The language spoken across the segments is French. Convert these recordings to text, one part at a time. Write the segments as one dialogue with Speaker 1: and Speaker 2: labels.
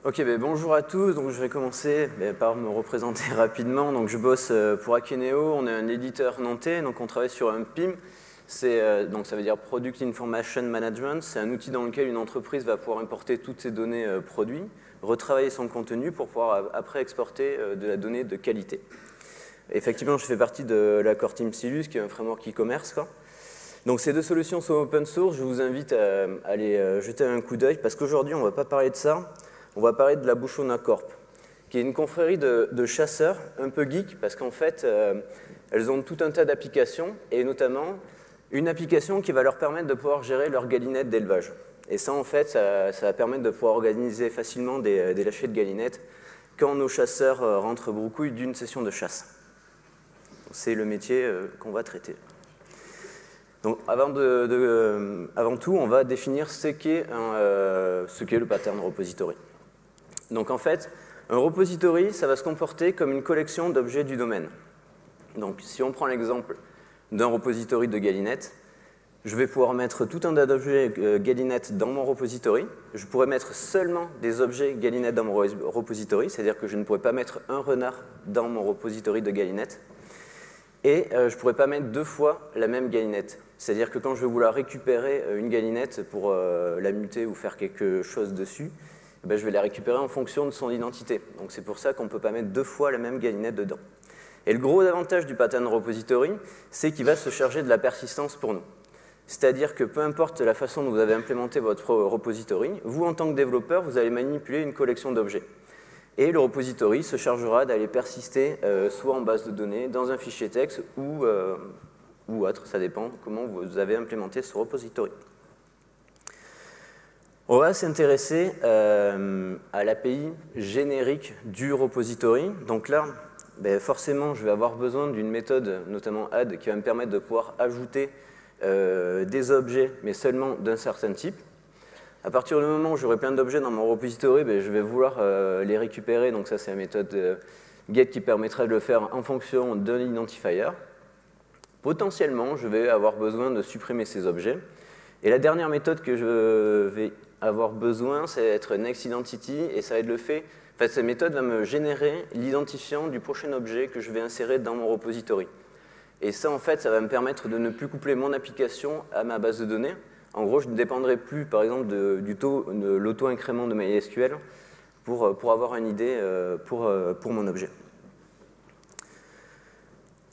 Speaker 1: Ok, bonjour à tous. Donc, je vais commencer par me représenter rapidement. Donc, je bosse pour Akeneo. On est un éditeur nantais. Donc, on travaille sur un PIM. Donc, ça veut dire Product Information Management. C'est un outil dans lequel une entreprise va pouvoir importer toutes ses données produits, retravailler son contenu pour pouvoir après exporter de la donnée de qualité. Effectivement, je fais partie de l'accord Team Silus, qui est un framework e-commerce. Donc, ces deux solutions sont open source. Je vous invite à aller jeter un coup d'œil parce qu'aujourd'hui, on ne va pas parler de ça. On va parler de la Bouchona Corp, qui est une confrérie de chasseurs un peu geeks, parce qu'en fait, elles ont tout un tas d'applications, et notamment une application qui va leur permettre de pouvoir gérer leur galinette d'élevage. Et ça, en fait, ça va permettre de pouvoir organiser facilement des lâchers de galinettes quand nos chasseurs rentrent broucouille d'une session de chasse. C'est le métier qu'on va traiter. Donc, avant tout, on va définir ce qu'est le pattern repository. Donc en fait, un repository, ça va se comporter comme une collection d'objets du domaine. Donc si on prend l'exemple d'un repository de galinette, je vais pouvoir mettre tout un tas d'objets galinette dans mon repository. Je pourrais mettre seulement des objets galinette dans mon repository, c'est-à-dire que je ne pourrais pas mettre un renard dans mon repository de galinette. Et je ne pourrais pas mettre deux fois la même galinette. C'est-à-dire que quand je vais vouloir récupérer une galinette pour la muter ou faire quelque chose dessus, je vais la récupérer en fonction de son identité. Donc c'est pour ça qu'on ne peut pas mettre deux fois la même galinette dedans. Et le gros avantage du pattern repository, c'est qu'il va se charger de la persistance pour nous. C'est-à-dire que peu importe la façon dont vous avez implémenté votre repository, vous, en tant que développeur, vous allez manipuler une collection d'objets. Et le repository se chargera d'aller persister soit en base de données, dans un fichier texte ou autre, ça dépend comment vous avez implémenté ce repository. On va s'intéresser à l'API générique du repository. Donc là, forcément, je vais avoir besoin d'une méthode, notamment add, qui va me permettre de pouvoir ajouter des objets, mais seulement d'un certain type. À partir du moment où j'aurai plein d'objets dans mon repository, je vais vouloir les récupérer. Donc ça, c'est la méthode get qui permettra de le faire en fonction d'un identifier. Potentiellement, je vais avoir besoin de supprimer ces objets. Et la dernière méthode que je vais avoir besoin, c'est être nextIdentity, et ça va être le fait. En fait, cette méthode va me générer l'identifiant du prochain objet que je vais insérer dans mon repository. Et ça, en fait, ça va me permettre de ne plus coupler mon application à ma base de données. En gros, je ne dépendrai plus, par exemple, du taux de l'auto-incrément de MySQL pour avoir une idée pour mon objet.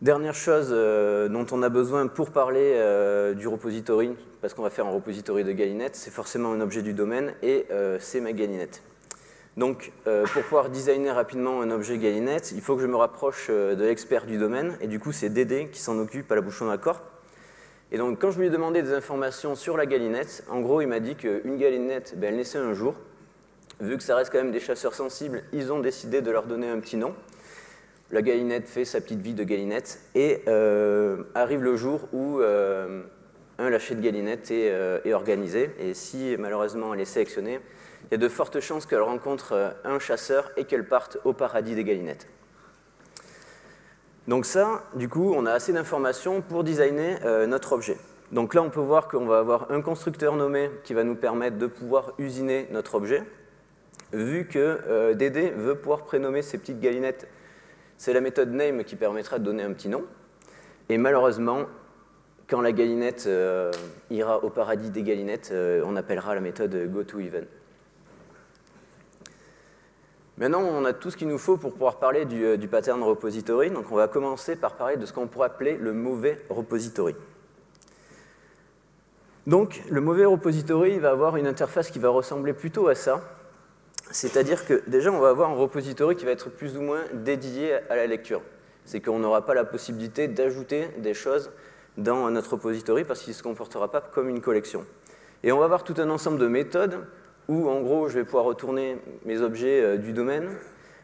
Speaker 1: Dernière chose dont on a besoin pour parler du repository, parce qu'on va faire un repository de galinette, c'est forcément un objet du domaine et c'est ma galinette. Donc, pour pouvoir designer rapidement un objet galinette, il faut que je me rapproche de l'expert du domaine, et du coup, c'est Dédé qui s'en occupe à la Bouchona Corp. Et donc, quand je lui ai demandé des informations sur la galinette, en gros, il m'a dit qu'une galinette, elle naissait un jour. Vu que ça reste quand même des chasseurs sensibles, ils ont décidé de leur donner un petit nom. La galinette fait sa petite vie de galinette et arrive le jour où un lâcher de galinette est organisé. Et si malheureusement elle est sélectionnée, il y a de fortes chances qu'elle rencontre un chasseur et qu'elle parte au paradis des galinettes. Donc ça, du coup, on a assez d'informations pour designer notre objet. Donc là, on peut voir qu'on va avoir un constructeur nommé qui va nous permettre de pouvoir usiner notre objet. Vu que Dédé veut pouvoir prénommer ses petites galinettes, c'est la méthode name qui permettra de donner un petit nom. Et malheureusement, quand la galinette ira au paradis des galinettes, on appellera la méthode goToEven. Maintenant, on a tout ce qu'il nous faut pour pouvoir parler du pattern repository. Donc on va commencer par parler de ce qu'on pourrait appeler le mauvais repository. Donc le mauvais repository va avoir une interface qui va ressembler plutôt à ça. C'est-à-dire que déjà, on va avoir un repository qui va être plus ou moins dédié à la lecture. C'est qu'on n'aura pas la possibilité d'ajouter des choses dans notre repository parce qu'il ne se comportera pas comme une collection. Et on va avoir tout un ensemble de méthodes où, en gros, je vais pouvoir retourner mes objets du domaine,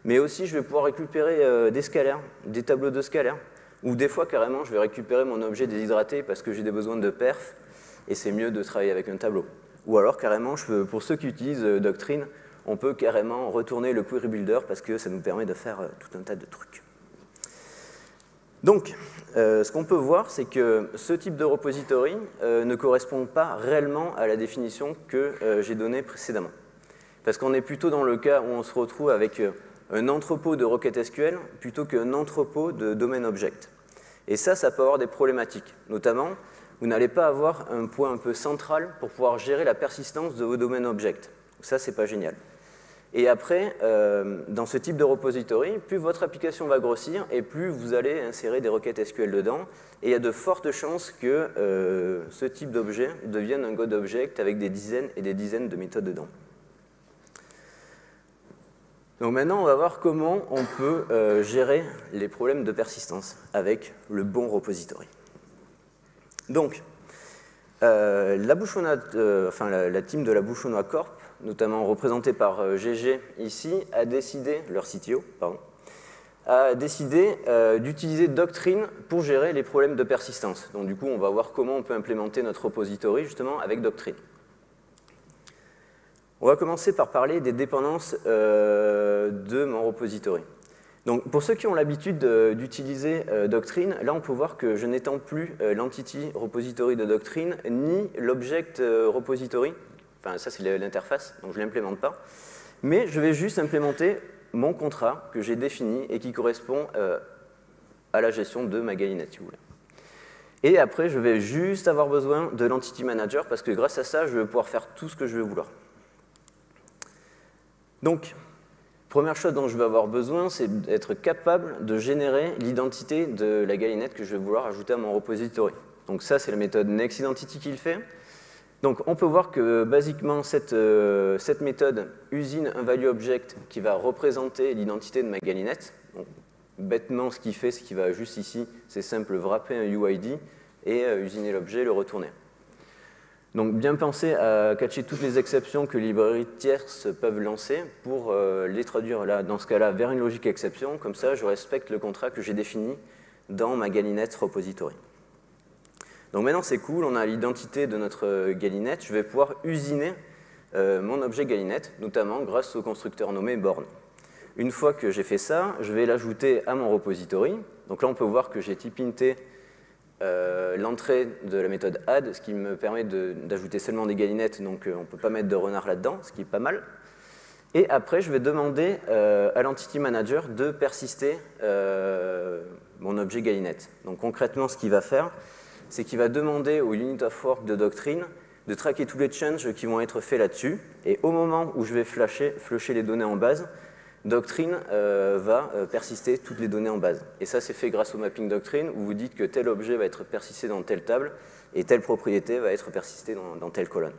Speaker 1: mais aussi je vais pouvoir récupérer des scalaires, des tableaux de scalaires, ou des fois, carrément, je vais récupérer mon objet déshydraté parce que j'ai des besoins de perf, et c'est mieux de travailler avec un tableau. Ou alors, carrément, pour ceux qui utilisent Doctrine, on peut carrément retourner le query builder parce que ça nous permet de faire tout un tas de trucs. Donc, ce qu'on peut voir, c'est que ce type de repository ne correspond pas réellement à la définition que j'ai donnée précédemment. parce qu'on est plutôt dans le cas où on se retrouve avec un entrepôt de requêtes SQL plutôt qu'un entrepôt de domaine object. Et ça peut avoir des problématiques. Notamment, vous n'allez pas avoir un point un peu central pour pouvoir gérer la persistance de vos domaines object. Ça, c'est pas génial. Et après, dans ce type de repository, plus votre application va grossir et plus vous allez insérer des requêtes SQL dedans. Et il y a de fortes chances que ce type d'objet devienne un God-object avec des dizaines et des dizaines de méthodes dedans. Donc maintenant, on va voir comment on peut gérer les problèmes de persistance avec le bon repository. Donc, la team de la Bouche au Noix Corp, notamment représentée par GG ici, a décidé, leur CTO, pardon, a décidé d'utiliser Doctrine pour gérer les problèmes de persistance. Donc du coup, on va voir comment on peut implémenter notre repository justement avec Doctrine. On va commencer par parler des dépendances de mon repository. Donc, pour ceux qui ont l'habitude d'utiliser Doctrine, là on peut voir que je n'étends plus l'entity repository de Doctrine, ni l'object repository, enfin ça c'est l'interface, donc je ne l'implémente pas, mais je vais juste implémenter mon contrat que j'ai défini et qui correspond à la gestion de ma galinette, si vous voulez. Et après, je vais juste avoir besoin de l'entity manager, parce que grâce à ça, je vais pouvoir faire tout ce que je vais vouloir. Donc, première chose dont je vais avoir besoin, c'est d'être capable de générer l'identité de la galinette que je vais vouloir ajouter à mon repository. Donc ça, c'est la méthode nextIdentity qui le fait. Donc on peut voir que, basiquement, cette méthode usine un value object qui va représenter l'identité de ma galinette. Donc, bêtement, ce qu'il fait, c'est qu'il va juste ici, c'est simple, wrapper un UID et usiner l'objet, le retourner. Donc bien penser à catcher toutes les exceptions que les librairies tierces peuvent lancer pour les traduire là, dans ce cas-là vers une logique exception. Comme ça, je respecte le contrat que j'ai défini dans ma galinette repository. Donc maintenant, c'est cool, on a l'identité de notre galinette. Je vais pouvoir usiner mon objet galinette, notamment grâce au constructeur nommé born. Une fois que j'ai fait ça, je vais l'ajouter à mon repository. Donc là, on peut voir que j'ai type inté l'entrée de la méthode add, ce qui me permet d'ajouter seulement des galinettes, donc on ne peut pas mettre de renard là-dedans, ce qui est pas mal. Et après, je vais demander à l'entity manager de persister mon objet galinette. Donc concrètement, ce qu'il va faire, c'est qu'il va demander au unit of work de Doctrine de traquer tous les changes qui vont être faits là-dessus. Et au moment où je vais flusher les données en base, Doctrine va persister toutes les données en base. Et ça, c'est fait grâce au mapping Doctrine, où vous dites que tel objet va être persisté dans telle table, et telle propriété va être persistée dans telle colonne.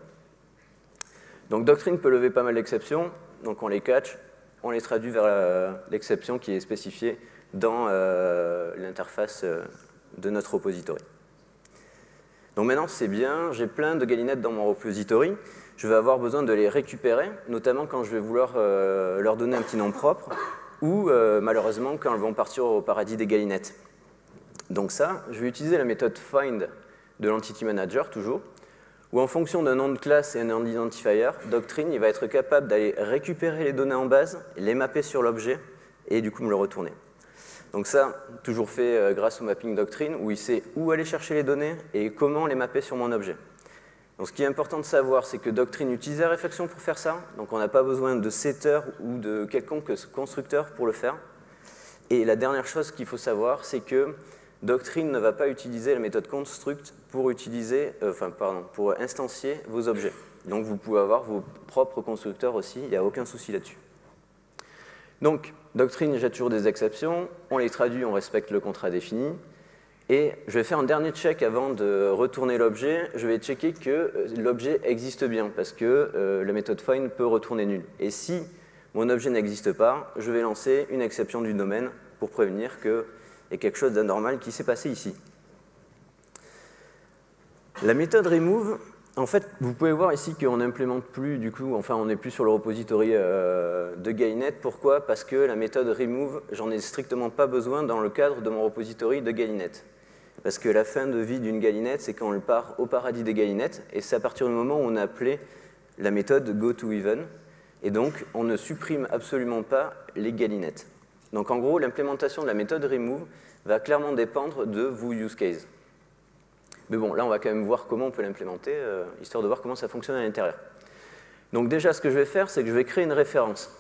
Speaker 1: Donc Doctrine peut lever pas mal d'exceptions, donc on les catch, on les traduit vers l'exception qui est spécifiée dans l'interface de notre repository. Donc maintenant, c'est bien, j'ai plein de galinettes dans mon repository. Je vais avoir besoin de les récupérer, notamment quand je vais vouloir leur donner un petit nom propre, ou malheureusement quand elles vont partir au paradis des galinettes. Donc ça, je vais utiliser la méthode find de l'entity manager, toujours, où en fonction d'un nom de classe et un nom d'identifier, Doctrine il va être capable d'aller récupérer les données en base, les mapper sur l'objet, et du coup me le retourner. Donc ça, toujours fait grâce au mapping Doctrine, où il sait où aller chercher les données et comment les mapper sur mon objet. Donc ce qui est important de savoir, c'est que Doctrine utilise la réflexion pour faire ça, donc on n'a pas besoin de setter ou de quelconque constructeur pour le faire. Et la dernière chose qu'il faut savoir, c'est que Doctrine ne va pas utiliser la méthode construct pour pour instancier vos objets. Donc vous pouvez avoir vos propres constructeurs aussi, il n'y a aucun souci là-dessus. Donc Doctrine jette toujours des exceptions, on les traduit, on respecte le contrat défini. Et je vais faire un dernier check avant de retourner l'objet. Je vais checker que l'objet existe bien, parce que la méthode find peut retourner nul. Et si mon objet n'existe pas, je vais lancer une exception du domaine pour prévenir qu'il y a quelque chose d'anormal qui s'est passé ici. La méthode remove, en fait, vous pouvez voir ici qu'on n'implémente plus, du coup, enfin, on n'est plus sur le repository de galinette. Pourquoi? Parce que la méthode remove, j'en ai strictement pas besoin dans le cadre de mon repository de galinette. Parce que la fin de vie d'une galinette, c'est quand elle part au paradis des galinettes, et c'est à partir du moment où on a appelé la méthode goToEven, et donc on ne supprime absolument pas les galinettes. Donc en gros, l'implémentation de la méthode remove va clairement dépendre de vos use cases. Mais bon, là on va quand même voir comment on peut l'implémenter, histoire de voir comment ça fonctionne à l'intérieur. Donc déjà, ce que je vais faire, c'est que je vais créer une référence.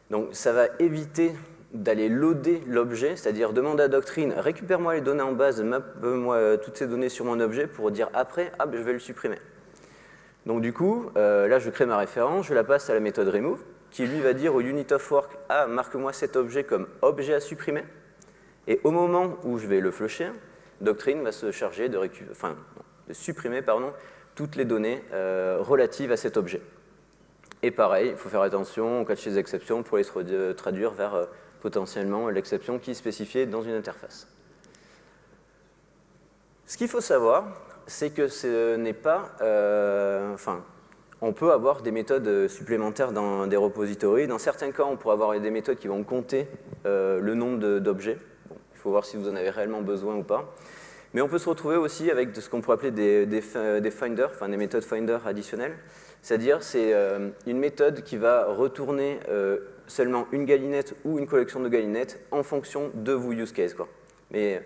Speaker 1: Donc ça va éviter d'aller loader l'objet, c'est-à-dire demander à Doctrine, récupère-moi les données en base, mappe-moi toutes ces données sur mon objet pour dire après, ah, ben, je vais le supprimer. Donc du coup, là je crée ma référence, je la passe à la méthode remove, qui lui va dire au unit of work, ah, marque-moi cet objet comme objet à supprimer. Et au moment où je vais le flusher, Doctrine va se charger de supprimer toutes les données relatives à cet objet. Et pareil, il faut faire attention, en cas de ces exceptions, pour les traduire vers potentiellement l'exception qui est spécifiée dans une interface. Ce qu'il faut savoir, c'est que ce n'est pas... on peut avoir des méthodes supplémentaires dans des repositories. Dans certains cas, on pourra avoir des méthodes qui vont compter le nombre d'objets. Bon, il faut voir si vous en avez réellement besoin ou pas. Mais on peut se retrouver aussi avec ce qu'on pourrait appeler des finders, enfin des méthodes finder additionnelles. C'est-à-dire, c'est une méthode qui va retourner seulement une galinette ou une collection de galinettes en fonction de vos use cases, quoi. Mais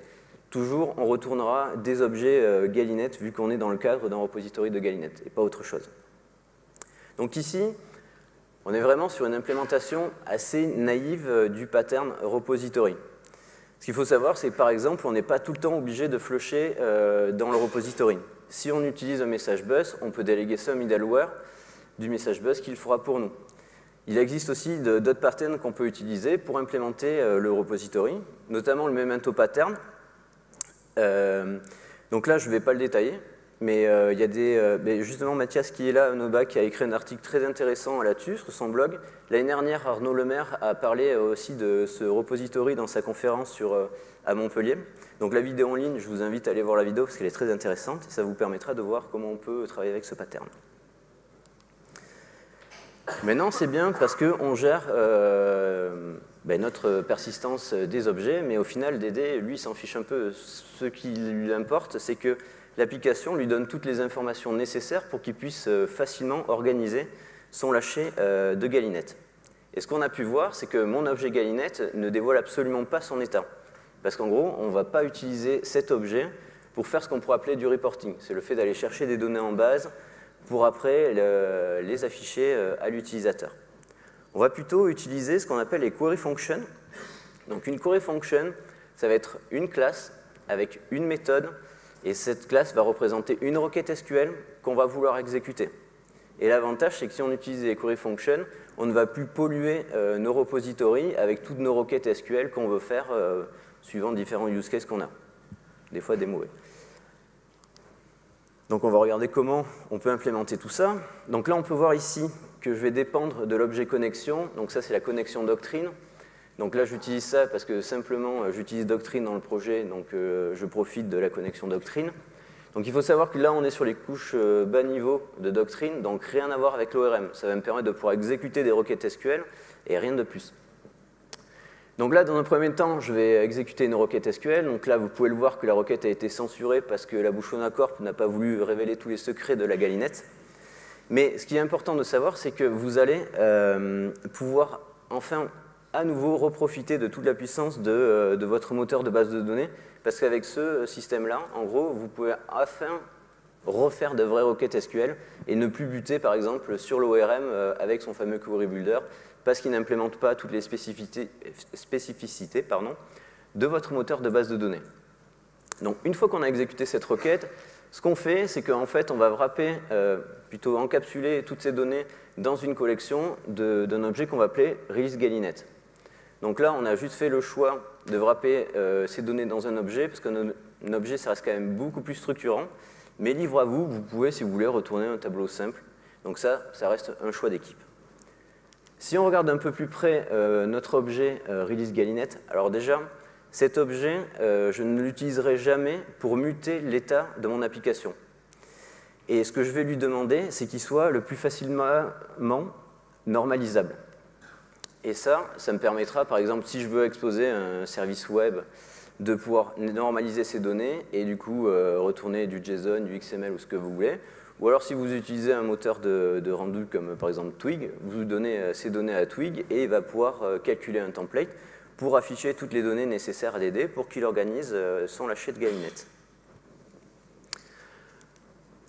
Speaker 1: toujours, on retournera des objets galinettes vu qu'on est dans le cadre d'un repository de galinettes et pas autre chose. Donc ici, on est vraiment sur une implémentation assez naïve du pattern repository. Ce qu'il faut savoir, c'est que par exemple, on n'est pas tout le temps obligé de flusher dans le repository. Si on utilise un message bus, on peut déléguer ça au middleware du message bus qu'il fera pour nous. Il existe aussi d'autres patterns qu'on peut utiliser pour implémenter le repository, notamment le memento pattern. Donc là, je ne vais pas le détailler, mais il y a justement Mathias qui est là à Noba, qui a écrit un article très intéressant là-dessus, sur son blog. L'année dernière, Arnaud Lemaire a parlé aussi de ce repository dans sa conférence à Montpellier. Donc la vidéo en ligne, je vous invite à aller voir la vidéo parce qu'elle est très intéressante et ça vous permettra de voir comment on peut travailler avec ce pattern. Maintenant, c'est bien parce qu'on gère notre persistance des objets, mais au final, DD, lui, s'en fiche un peu. Ce qui lui importe, c'est que l'application lui donne toutes les informations nécessaires pour qu'il puisse facilement organiser son lâcher de galinette. Et ce qu'on a pu voir, c'est que mon objet galinette ne dévoile absolument pas son état. Parce qu'en gros, on ne va pas utiliser cet objet pour faire ce qu'on pourrait appeler du reporting. C'est le fait d'aller chercher des données en base pour après les afficher à l'utilisateur. On va plutôt utiliser ce qu'on appelle les query functions. Donc une query function, ça va être une classe avec une méthode, et cette classe va représenter une requête SQL qu'on va vouloir exécuter. Et l'avantage, c'est que si on utilise les query functions, on ne va plus polluer nos repositories avec toutes nos requêtes SQL qu'on veut faire suivant différents use cases qu'on a, des fois des mauvais. Donc on va regarder comment on peut implémenter tout ça. Donc là, on peut voir ici que je vais dépendre de l'objet connexion. Donc ça, c'est la connexion Doctrine. Donc là, j'utilise ça parce que simplement, j'utilise Doctrine dans le projet, donc je profite de la connexion Doctrine. Donc il faut savoir que là, on est sur les couches bas niveau de Doctrine, donc rien à voir avec l'ORM. Ça va me permettre de pouvoir exécuter des requêtes SQL et rien de plus. Donc là, dans un premier temps, je vais exécuter une requête SQL. Donc là, vous pouvez le voir que la requête a été censurée parce que la Bouchona Corp n'a pas voulu révéler tous les secrets de la galinette. Mais ce qui est important de savoir, c'est que vous allez pouvoir enfin à nouveau reprofiter de toute la puissance de votre moteur de base de données, parce qu'avec ce système-là, en gros, vous pouvez enfin refaire de vraies requêtes SQL et ne plus buter, par exemple, sur l'ORM avec son fameux Query Builder, parce qu'il n'implémente pas toutes les spécificités de votre moteur de base de données. Donc, une fois qu'on a exécuté cette requête, ce qu'on fait, c'est qu'en fait, on va wrapper, plutôt encapsuler toutes ces données dans une collection d'un objet qu'on va appeler release galinette. Donc là, on a juste fait le choix de wrapper ces données dans un objet, parce qu'un objet, ça reste quand même beaucoup plus structurant. Mais libre à vous, vous pouvez, si vous voulez, retourner un tableau simple. Donc ça reste un choix d'équipe. Si on regarde un peu plus près notre objet release galinette, alors déjà, cet objet, je ne l'utiliserai jamais pour muter l'état de mon application. Et ce que je vais lui demander, c'est qu'il soit le plus facilement normalisable. Et ça me permettra, par exemple, si je veux exposer un service web, de pouvoir normaliser ces données et du coup retourner du JSON, du XML ou ce que vous voulez. Ou alors si vous utilisez un moteur de rendu comme par exemple Twig, vous donnez ces données à Twig et il va pouvoir calculer un template pour afficher toutes les données nécessaires à DD pour qu'il organise son lâcher de galinette.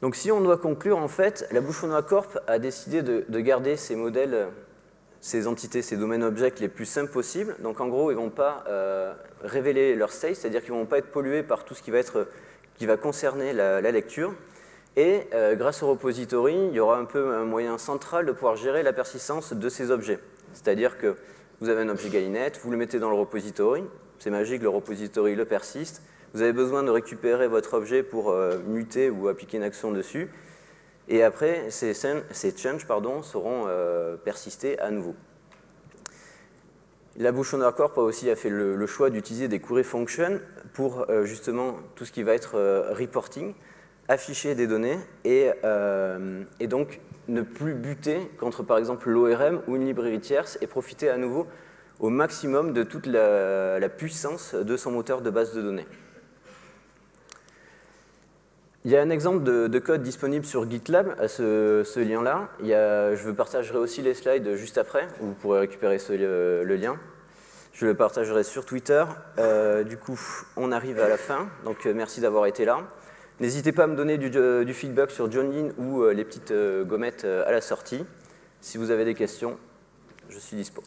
Speaker 1: Donc si on doit conclure, en fait, la Bouche au Noix Corp a décidé de garder ces modèles, ces entités, ces domaines objects les plus simples possibles. Donc en gros, ils ne vont pas révéler leur state, c'est-à-dire qu'ils ne vont pas être pollués par tout ce qui va concerner la lecture. Et grâce au repository, il y aura un peu un moyen central de pouvoir gérer la persistance de ces objets. C'est-à-dire que vous avez un objet galinette, vous le mettez dans le repository, c'est magique, le repository le persiste. Vous avez besoin de récupérer votre objet pour muter ou appliquer une action dessus. Et après, ces changes seront persistés à nouveau. La Bouche au Noix Corp a aussi fait le choix d'utiliser des query functions pour justement tout ce qui va être reporting, afficher des données et donc ne plus buter contre par exemple l'ORM ou une librairie tierce et profiter à nouveau au maximum de toute la puissance de son moteur de base de données. Il y a un exemple de code disponible sur GitLab à ce lien-là. Je vous partagerai aussi les slides juste après, où vous pourrez récupérer le lien. Je le partagerai sur Twitter. Du coup, on arrive à la fin, donc merci d'avoir été là. N'hésitez pas à me donner du feedback sur Johnlin ou les petites gommettes à la sortie. Si vous avez des questions, je suis dispo.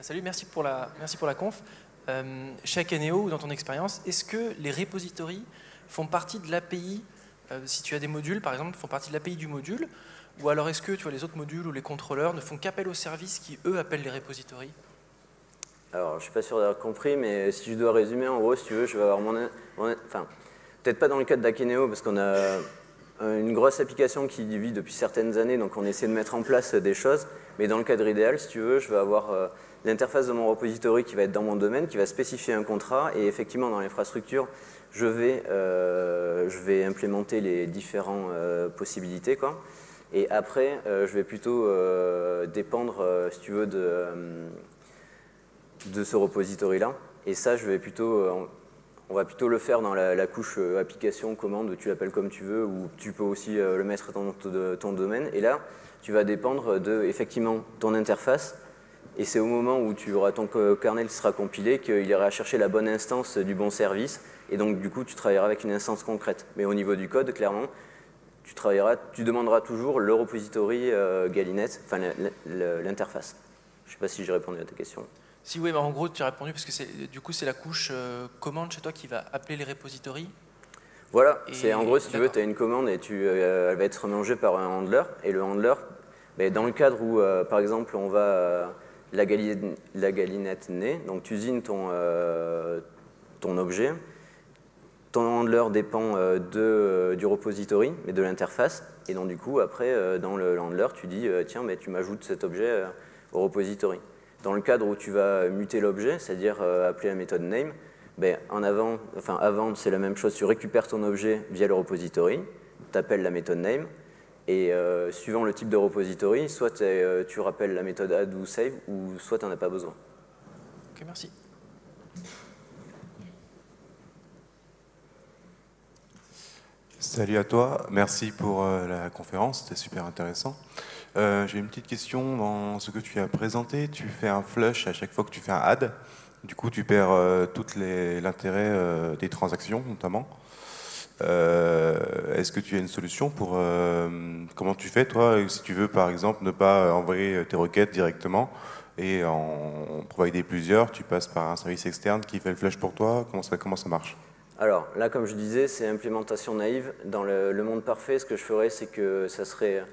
Speaker 2: Salut, merci pour la conf. Chez Akeneo, ou dans ton expérience, est-ce que les repositories font partie de l'API, si tu as des modules, par exemple, font partie de l'API du module, ou alors est-ce que les autres modules ou les contrôleurs ne font qu'appel aux services qui, eux, appellent les repositories?
Speaker 1: Alors, je ne suis pas sûr d'avoir compris, mais si je dois résumer, en gros, si tu veux, je vais avoir enfin, peut-être pas dans le cadre d'Akeneo, parce qu'on a une grosse application qui vit depuis certaines années, donc on essaie de mettre en place des choses, mais dans le cadre idéal, si tu veux, je vais avoir l'interface de mon repository qui va être dans mon domaine, qui va spécifier un contrat, et effectivement, dans l'infrastructure, je vais implémenter les différentes possibilités, quoi. Et après, je vais plutôt dépendre, si tu veux, de ce repository-là. Et ça, on va plutôt le faire dans la couche application, commande, où tu l'appelles comme tu veux, ou tu peux aussi le mettre dans ton domaine. Et là, tu vas dépendre de, effectivement, ton interface. Et c'est au moment où ton kernel qui sera compilé qu'il ira chercher la bonne instance du bon service. Et donc, du coup, tu travailleras avec une instance concrète. Mais au niveau du code, clairement, tu demanderas toujours le repository galinette, enfin l'interface. Je ne sais pas si j'ai répondu à ta question.
Speaker 2: Si oui, en gros, tu as répondu parce que du coup, c'est la couche commande chez toi qui va appeler les repositories.
Speaker 1: Voilà, en gros, si tu veux, tu as une commande et elle va être mangée par un handler. Et le handler, dans le cadre où, par exemple, on va la galinette naît, donc tu usines ton objet. Ton handler dépend du repository, mais de l'interface. Et donc, du coup, après, dans le handler, tu dis, tiens, mais tu m'ajoutes cet objet au repository. Dans le cadre où tu vas muter l'objet, c'est-à-dire appeler la méthode name, avant, c'est la même chose, tu récupères ton objet via le repository, tu appelles la méthode name, et suivant le type de repository, soit tu rappelles la méthode add ou save, ou soit tu n'en as pas besoin.
Speaker 2: Ok, merci.
Speaker 3: Salut à toi, merci pour la conférence, c'était super intéressant. J'ai une petite question dans ce que tu as présenté. Tu fais un flush à chaque fois que tu fais un add. Du coup, tu perds tout l'intérêt des transactions, notamment. Est-ce que tu as une solution pour... comment tu fais, toi, si tu veux, par exemple, ne pas envoyer tes requêtes directement et en provider plusieurs, tu passes par un service externe qui fait le flush pour toi? Comment ça marche?
Speaker 1: Alors, là, comme je disais, c'est implémentation naïve. Dans le monde parfait, ce que je ferais, c'est que ça serait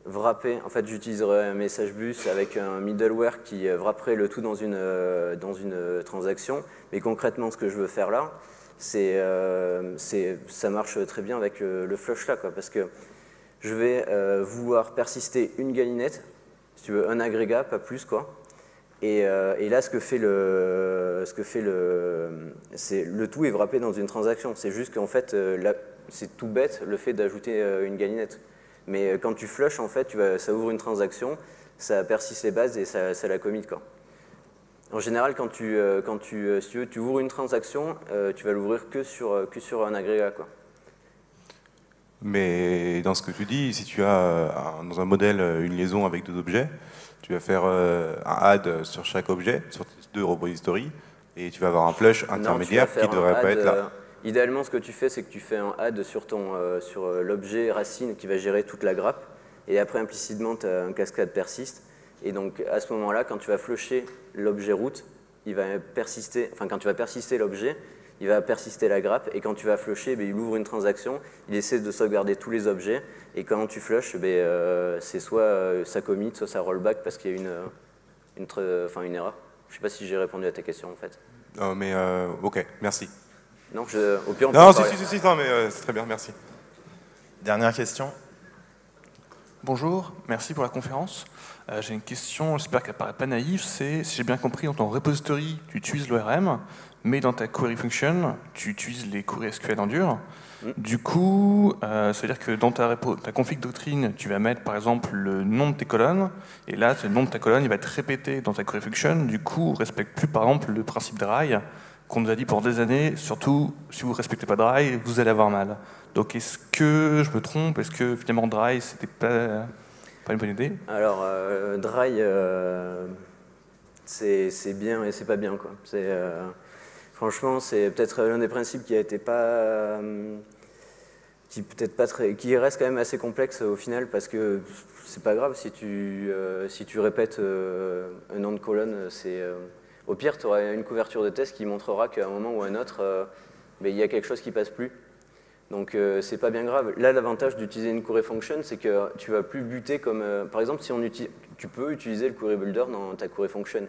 Speaker 1: wrappé. En fait, j'utiliserais un message bus avec un middleware qui wrapperait le tout dans une transaction. Mais concrètement, ce que je veux faire là, ça marche très bien avec le flush là, quoi, parce que je vais vouloir persister une galinette, si tu veux, un agrégat, pas plus, quoi. Et là, ce que fait le tout est wrappé dans une transaction. C'est juste qu'en fait, c'est tout bête le fait d'ajouter une galinette. Mais quand tu flushes, en fait, ça ouvre une transaction, ça persiste les bases et ça la commit, quoi. En général, si tu ouvres une transaction, tu vas l'ouvrir que sur un agrégat, quoi.
Speaker 3: Mais dans ce que tu dis, si tu as dans un modèle une liaison avec 2 objets, tu vas faire un add sur chaque objet, sur tes 2 repositories, et tu vas avoir un flush intermédiaire qui ne devrait pas être là.
Speaker 1: Idéalement, ce que tu fais, c'est que tu fais un add sur l'objet racine qui va gérer toute la grappe, et après implicitement, tu as un cascade persiste. Et donc à ce moment-là, quand tu vas flusher l'objet root, il va persister, enfin quand tu vas persister l'objet, il va persister la grappe, et quand tu vas flusher, il ouvre une transaction, il essaie de sauvegarder tous les objets, et quand tu flushes, c'est soit ça commit, soit ça rollback parce qu'il y a une erreur. Je ne sais pas si j'ai répondu à ta question en fait.
Speaker 3: Mais ok, merci.
Speaker 1: Non, au pire on peut
Speaker 3: Non,
Speaker 1: parler.
Speaker 3: si, non, mais c'est très bien, merci.
Speaker 4: Dernière question.
Speaker 5: Bonjour, merci pour la conférence. J'ai une question, j'espère qu'elle ne paraît pas naïve, c'est, si j'ai bien compris, dans ton repository, tu utilises l'ORM, mais dans ta query function, tu utilises les queries SQL en dur. Du coup, ça veut dire que dans ta config doctrine, tu vas mettre par exemple le nom de tes colonnes, et là, le nom de ta colonne, il va être répété dans ta query function. Du coup, on ne respecte plus par exemple le principe dry, qu'on nous a dit pour des années, surtout si vous ne respectez pas dry, vous allez avoir mal. Donc est-ce que je me trompe? Est-ce que finalement dry, c'était pas une bonne idée?
Speaker 1: Alors, dry, c'est bien et c'est pas bien, quoi. Franchement, c'est peut-être l'un des principes qui a été qui reste quand même assez complexe au final, parce que c'est pas grave si tu répètes un nom de colonne. Au pire, tu auras une couverture de test qui montrera qu'à un moment ou à un autre, il y a quelque chose qui passe plus. Donc c'est pas bien grave. Là, l'avantage d'utiliser une query function, c'est que tu vas plus buter comme... par exemple, tu peux utiliser le query builder dans ta query function.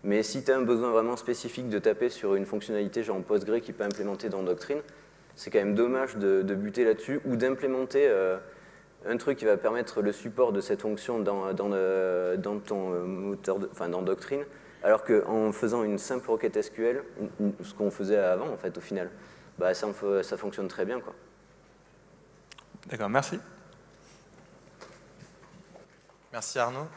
Speaker 1: Mais si tu as un besoin vraiment spécifique de taper sur une fonctionnalité genre Postgre qui peut implémenter dans Doctrine, c'est quand même dommage de buter là-dessus, ou d'implémenter un truc qui va permettre le support de cette fonction dans ton moteur, dans Doctrine, alors qu'en faisant une simple requête SQL, ce qu'on faisait avant en fait au final, ça fonctionne très bien, quoi.
Speaker 5: D'accord, merci.
Speaker 4: Merci Arnaud.